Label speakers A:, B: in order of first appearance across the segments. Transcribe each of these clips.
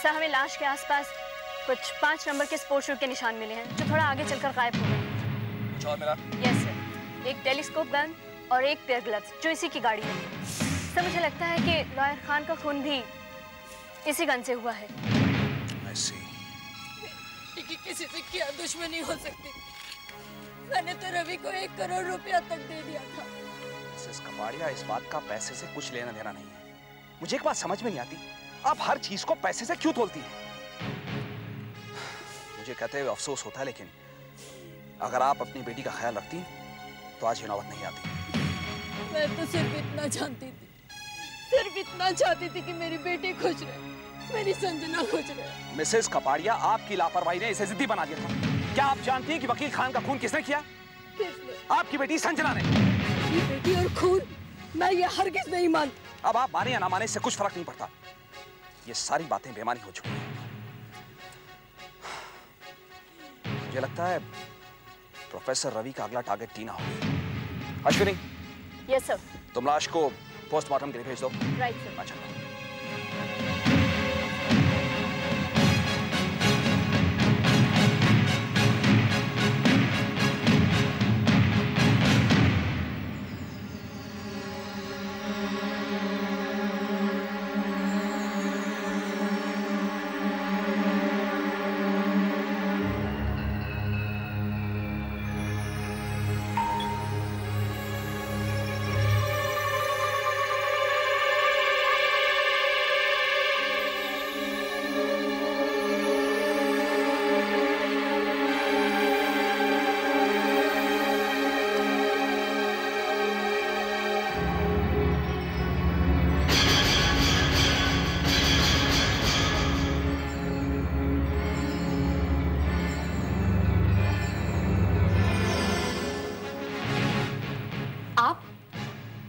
A: Sir, हमें लाश के आसपास कुछ 5 नंबर के स्पोर्ट्स शूज के निशान मिले हैं जो थोड़ा आगे चलकर गायब हो गए।
B: कुछ और मिला?
A: यस सर, एक टेलीस्कोप गन और एक पेयर ग्लव्स जो इसी की गाड़ी में। सर, मुझे लगता है कि लॉयर खान का खून भी इसी गन से हुआ है।
B: I see.
C: किसी से क्या दुश्मनी हो सकती? मैंने तो रवि को 1 करोड़ रुपया तक दे दिया था।
B: मिसेस कपाड़िया, इस बात का पैसे से कुछ लेना देना नहीं है। मुझे एक बात समझ में नहीं आती, आप हर चीज को पैसे से क्यों तोलती हैं? मुझे कहते हुए अफसोस होता है, लेकिन अगर आप अपनी बेटी का ख्याल रखती तो आज ये नौबत नहीं आती।
C: मैं तो सिर्फ इतना चाहती थी कि मेरी बेटी खुश रहे, मेरी संजना खुश रहे।
B: मिसेस कपाड़िया, आपकी लापरवाही ने इसे जिद्दी बना दिया था। क्या आप जानती हैं कि वकील खान का खून किसने किया?
C: किसने?
B: आपकी बेटी संजना ने।
C: मेरी बेटी और खून? मैं ये हरगिज नहीं मानती।
B: अब आप माने या ना माने, इससे कुछ फर्क नहीं पड़ता। ये सारी बातें बेमानी हो चुकी हैं। मुझे लगता है प्रोफेसर रवि का अगला टारगेट टीना होगी। अश्विनी।
A: Yes sir.
B: तुम लाश को पोस्टमार्टम के लिए भेज दो।
A: Right sir.
B: अच्छा।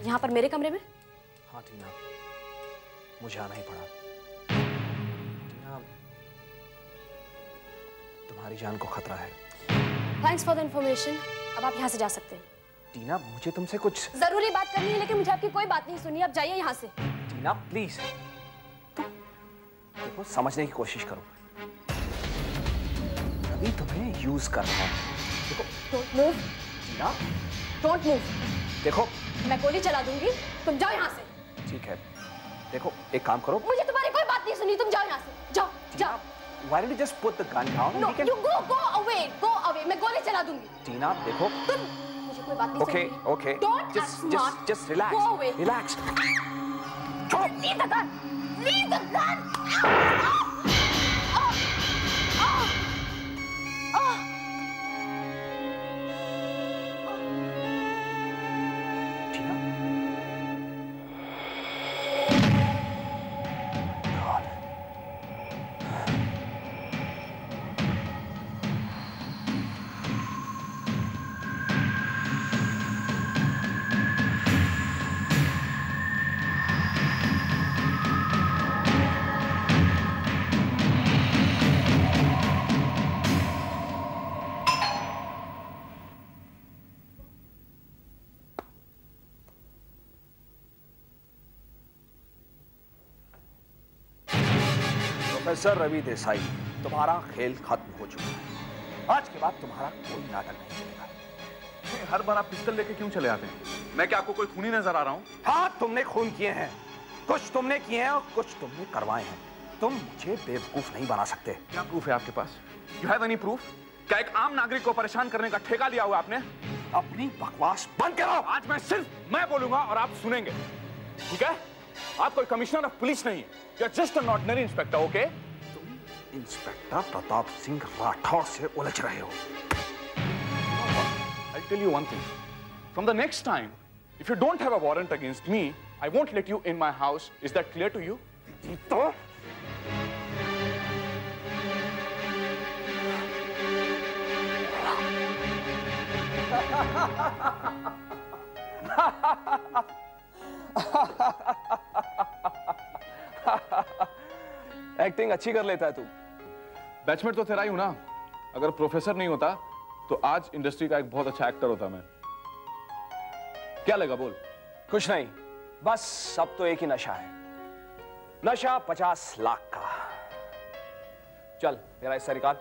A: यहाँ पर मेरे कमरे में?
B: हाँ टीना, मुझे आना ही पड़ा। टीना, तुम्हारी जान को खतरा है।
A: Thanks for the information. अब आप यहाँ से जा सकते हैं।
B: टीना, मुझे तुमसे कुछ
A: जरूरी बात करनी है, लेकिन मुझे आपकी कोई बात नहीं सुनी। आप जाइए यहाँ से।
B: टीना प्लीज, देखो समझने की कोशिश करो। रवि तुम्हें यूज कर रहा है। देखो,
A: don't move.
B: Tina,
A: don't move.
B: देखो,
A: मैं गोली चला दूंगी, तुम जाओ यहाँ से।
B: ठीक है, देखो एक काम करो।
A: मुझे तुम्हारी कोई बात नहीं सुनी, तुम जाओ यहाँ से। जाओ, जाओ।
B: Why don't you just put the gun down?
A: No, you go away. मैं गोली चला दूंगी।
B: टीना, देखो।
A: तुम मुझे कोई बात नहीं सुनी।
B: Okay.
A: Don't act smart.
B: Just relax.
A: Go away.
B: Relax.
A: Leave the gun. Leave the gun.
B: Tina. God. Professor Ravi Desai, तुम्हारा खेल खत्म हो चुका है। आज के बाद तुम्हारा कोई नाटक नहीं चलेगा।
D: हर बार आप पिस्टल लेके क्यों चले आते हैं? मैं क्या आपको कोई खूनी नजर आ रहा हूँ?
B: हाँ, तुमने खून किए हैं। कुछ तुमने किए हैं और कुछ तुमने करवाए हैं। तुम मुझे बेवकूफ नहीं बना सकते।
D: क्या प्रूफ है आपके पास? You have any proof? क्या एक आम नागरिक को परेशान करने का ठेका लिया हुआ आपने?
B: अपनी बकवास बंद करो।
D: आज मैं बोलूंगा और आप सुनेंगे, ठीक है? आप कोई कमिश्नर ऑफ पुलिस नहीं है। You are just an ordinary inspector, okay?
B: तुम इंस्पेक्टर प्रताप सिंह राठौर से उलझ रहे हो।
D: I'll tell you one thing. From the next time, if you don't have a warrant against me, I won't let you in my house. Is that clear to you?
B: तो acting अच्छी कर लेता है तू।
D: बैचमेट तो तेरा ही हूं ना। अगर प्रोफेसर नहीं होता तो आज इंडस्ट्री का एक बहुत अच्छा एक्टर होता मैं। क्या लगा बोल?
B: कुछ नहीं, बस अब तो एक ही नशा है, नशा 50 लाख का। चल मेरा हिस्सा निकाल।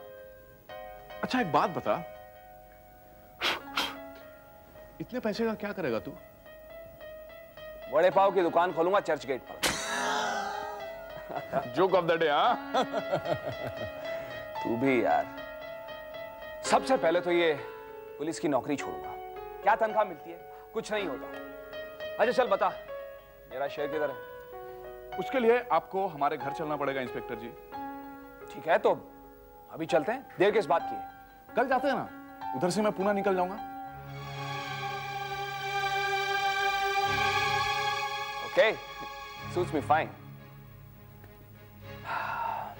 D: अच्छा एक बात बता, इतने पैसे का क्या करेगा तू?
B: बड़े पाव की दुकान खोलूंगा चर्च गेट पर।
D: Joke of the day. हाँ
B: तू भी यार। सबसे पहले तो ये पुलिस की नौकरी छोड़ूंगा। क्या तनख्वाह मिलती है? कुछ नहीं होता। अच्छा चल बता, मेरा शेयर किधर है?
D: उसके लिए आपको हमारे घर चलना पड़ेगा इंस्पेक्टर जी।
B: ठीक है तो अभी चलते हैं, देर किस बात की है?
D: कल जाते हैं ना, उधर से मैं पुणे निकल जाऊंगा।
B: Okay, suits me fine.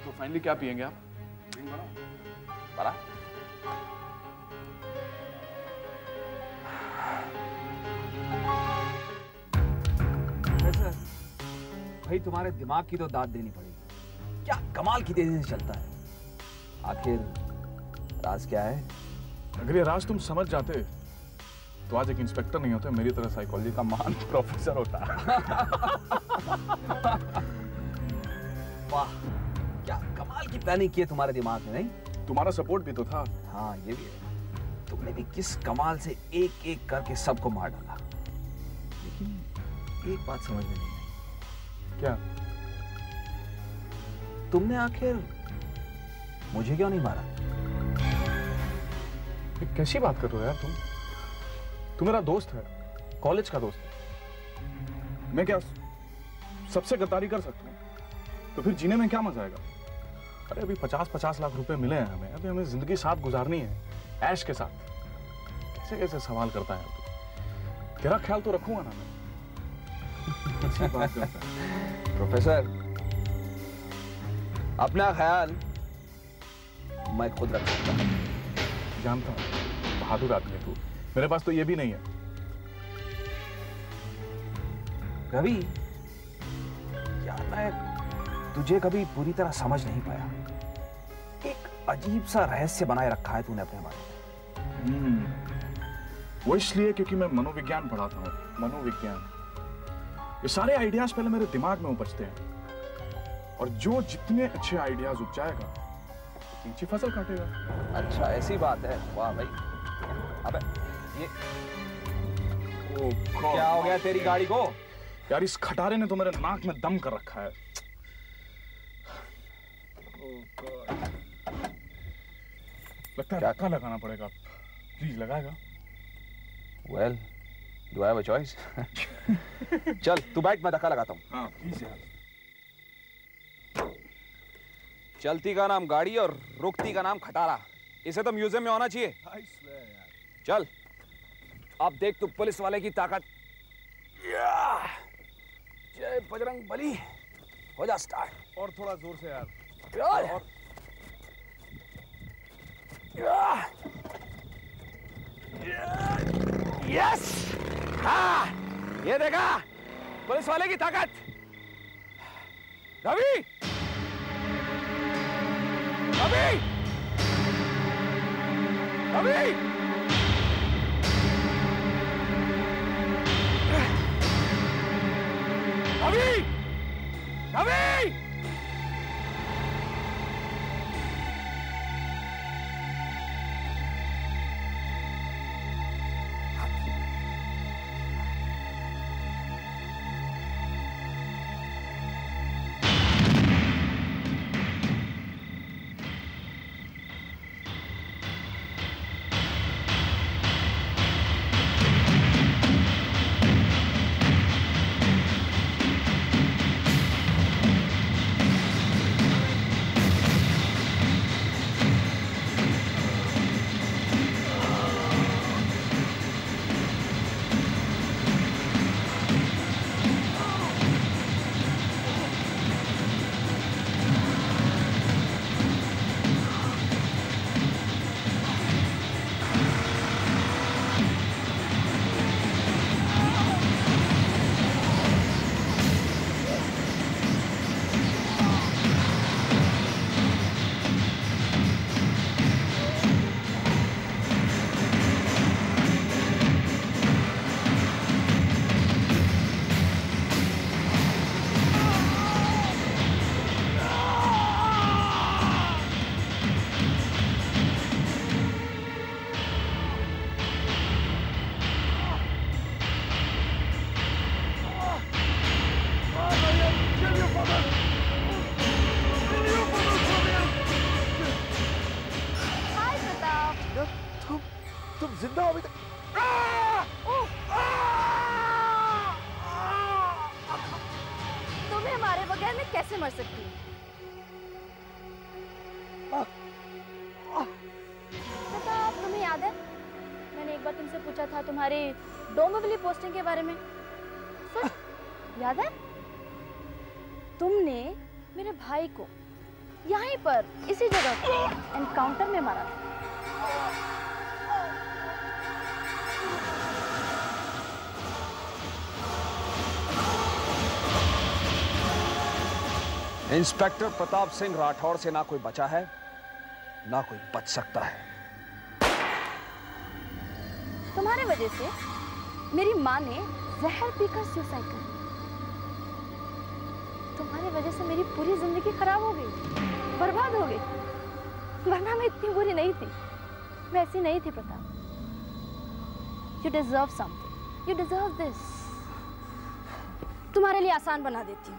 D: तो फाइनली क्या पियेंगे आप?
B: बड़ा भाई, तुम्हारे दिमाग की तो दाद देनी पड़ेगी। क्या कमाल की तेजी से चलता है। आखिर राज क्या है?
D: अगर ये राज तुम समझ जाते तो आज एक इंस्पेक्टर नहीं होते, मेरी तरह साइकोलॉजी का महान प्रोफेसर होता।
B: वाह, क्या कमाल की प्लानिंग की है तुम्हारे दिमाग में। नहीं,
D: तुम्हारा सपोर्ट भी तो था।
B: हाँ ये भी है। तुमने भी किस कमाल से एक एक करके सबको मार डाला। लेकिन एक बात समझ में नहीं आई।
D: क्या?
B: तुमने आखिर मुझे क्यों नहीं मारा?
D: ये कैसी बात कर रहे हो यार तुम? तू मेरा दोस्त है, कॉलेज का दोस्त है। मैं क्या सबसे गद्दारी कर सकता हूँ? तो फिर जीने में क्या मजा आएगा? अरे अभी 50-50 लाख रुपए मिले हैं हमें, अभी हमें जिंदगी साथ गुजारनी है, ऐश के साथ। कैसे कैसे सवाल करता है तू? तेरा ख्याल तो रखूंगा ना मैं। ऐसी बात करता है।
B: प्रोफेसर, अपना ख्याल मैं खुद रख सकता हूं।
D: जानता हूँ बहादुर आदमी है तू, मेरे पास तो ये भी नहीं है।
B: रवि, यार मैं तुझे कभी पूरी तरह समझ नहीं पाया। एक अजीब सा रहस्य बनाए रखा है तूने अपने बारे में।
D: वो इसलिए क्योंकि मैं मनोविज्ञान पढ़ाता हूँ। मनोविज्ञान, ये सारे आइडियाज पहले मेरे दिमाग में उपजते हैं, और जो जितने अच्छे आइडियाज उपजाएगा नीचे फसल काटेगा।
B: अच्छा ऐसी बात है। वाह भाई। अबे ये क्या हो गया तेरी गाड़ी को?
D: यार इस खटारे ने तो मेरे नाक में दम कर रखा है। लगता है धक्का लगाना पड़ेगा। प्लीज लगाएगा?
B: Well, do I have a choice? चल तू बैठ, मैं धक्का लगाता हूँ।
D: हाँ प्लीज यार।
B: चलती का नाम गाड़ी और रुकती का नाम खटारा। इसे तो म्यूजियम में होना चाहिए। चल अब देख तू पुलिस वाले की ताकत। जय बजरंग बली। हो जा स्टार्ट।
D: और थोड़ा जोर से यार।
B: और यस, हाँ ये देखा पुलिस वाले की ताकत। रवि, रवि, रवि, रवि, रवि।
A: कैसे मर सकती हूँ? प्रताप, तुम्हें याद है मैंने एक बार तुमसे पूछा था तुम्हारी डोंबिवली पोस्टिंग के बारे में? सच याद है? तुमने मेरे भाई को यहीं पर इसी जगह एनकाउंटर में मारा था।
B: इंस्पेक्टर प्रताप सिंह राठौड़ से ना कोई बचा है, ना कोई बच सकता है।
A: तुम्हारे वजह से मेरी माँ ने जहर पीकर सुसाइड कर ली। तुम्हारी वजह से मेरी पूरी जिंदगी खराब हो गई, बर्बाद हो गई। वरना मैं इतनी बुरी नहीं थी, मैं ऐसी नहीं थी Pratap. You deserve something, you deserve this. तुम्हारे लिए आसान बना देती हूँ।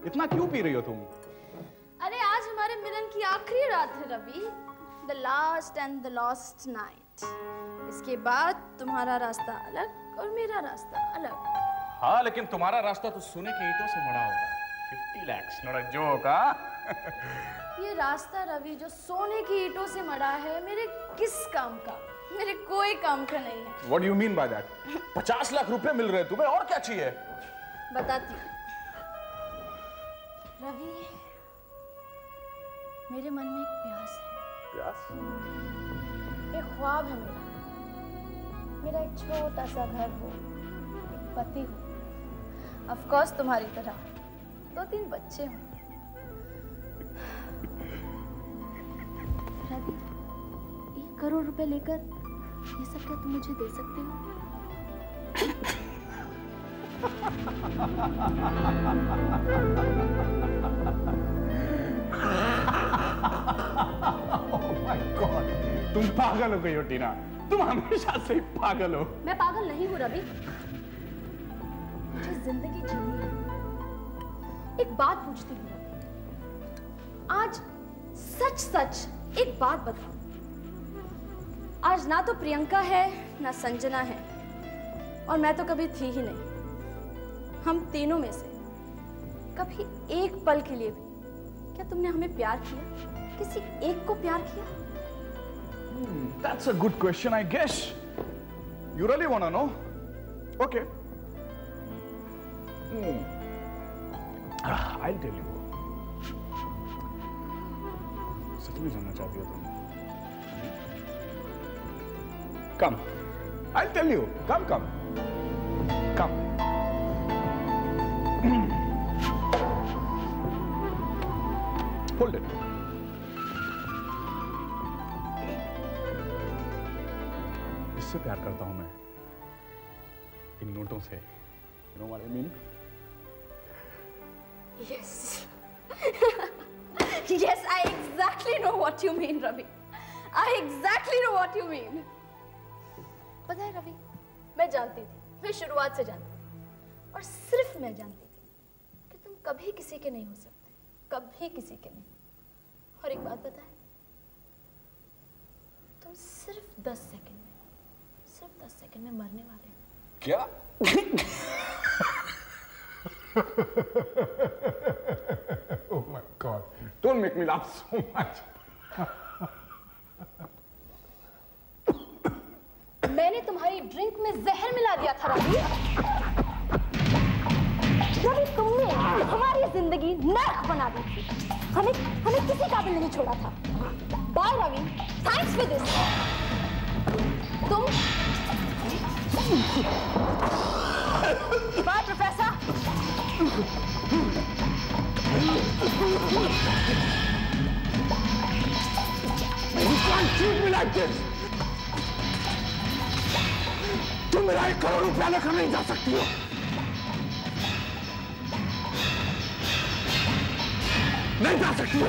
D: इतना क्यों पी रही हो तुम?
A: अरे आज हमारे मिलन की आखिरी रात है Ravi, the last and the lost night. इसके बाद तुम्हारा रास्ता अलग और मेरा रास्ता अलग।
D: हाँ, लेकिन तुम्हारा रास्ता तो सोने की ईंटों से मढ़ा होगा। 50 lakhs, not a joke, हाँ?
A: ये रास्ता रवि जो सोने की ईंटों से मढ़ा है, मेरे किस काम का? मेरे कोई काम का नहीं है।
D: What do you mean by that? 50 lakh रुपए मिल रहे हैं तुम्हें, और क्या चाहिए?
A: बताती हूँ रवि, मेरे मन में एक प्यास है।
D: प्यास?
A: एक ख्वाब है मेरा एक छोटा सा घर हो, एक पति हो, ऑफ कोर्स तुम्हारी तरह 2-3 बच्चे हों। रवि, 1 करोड़ रुपए लेकर ये सब क्या तुम मुझे दे सकते हो?
D: Oh my God, तुम पागल हो गई हो टीना। तुम हमेशा से ही पागल हो।
A: मैं पागल नहीं हूँ रवि, मुझे जिंदगी जीनी है। एक बात पूछती हूँ रवि, आज सच सच एक बात बताओ। आज ना तो प्रियंका है ना संजना है, और मैं तो कभी थी ही नहीं। हम तीनों में से कभी एक पल के लिए भी क्या तुमने हमें प्यार किया? किसी एक को प्यार किया?
D: That's a good question, I guess. You really want to know? Okay. I'll tell you. सच में जानना चाहती हो तुम? Come. I'll tell you. Come. Come. Hold it. इससे प्यार करता हूं मैं, इन नोटों से। You know what I mean?
A: Yes. Yes, I exactly know what you mean, Ravi. I exactly know what you mean. पता है रवि, मैं जानती थी, मैं शुरुआत से जानती थी, और सिर्फ मैं जानती थी कि तुम कभी किसी के नहीं हो सकते, कभी किसी के नहीं। और एक बात पता है, तुम सिर्फ 10 सेकंड में मरने वाले हो।
D: क्या? Oh my God! Don't make me laugh so much.
A: मैंने तुम्हारी ड्रिंक में जहर मिला दिया था रवि। रवि, तुमने हमारी जिंदगी नर्क बना दी थी। हमें किसी काबिल नहीं छोड़ा था। Bye Ravi, thanks for this. तुम bye professor.
E: You can't treat me like this. तुम मेरा 1 करोड़ रुपया लेकर नहीं जा सकती हो। नहीं जा सकती हो।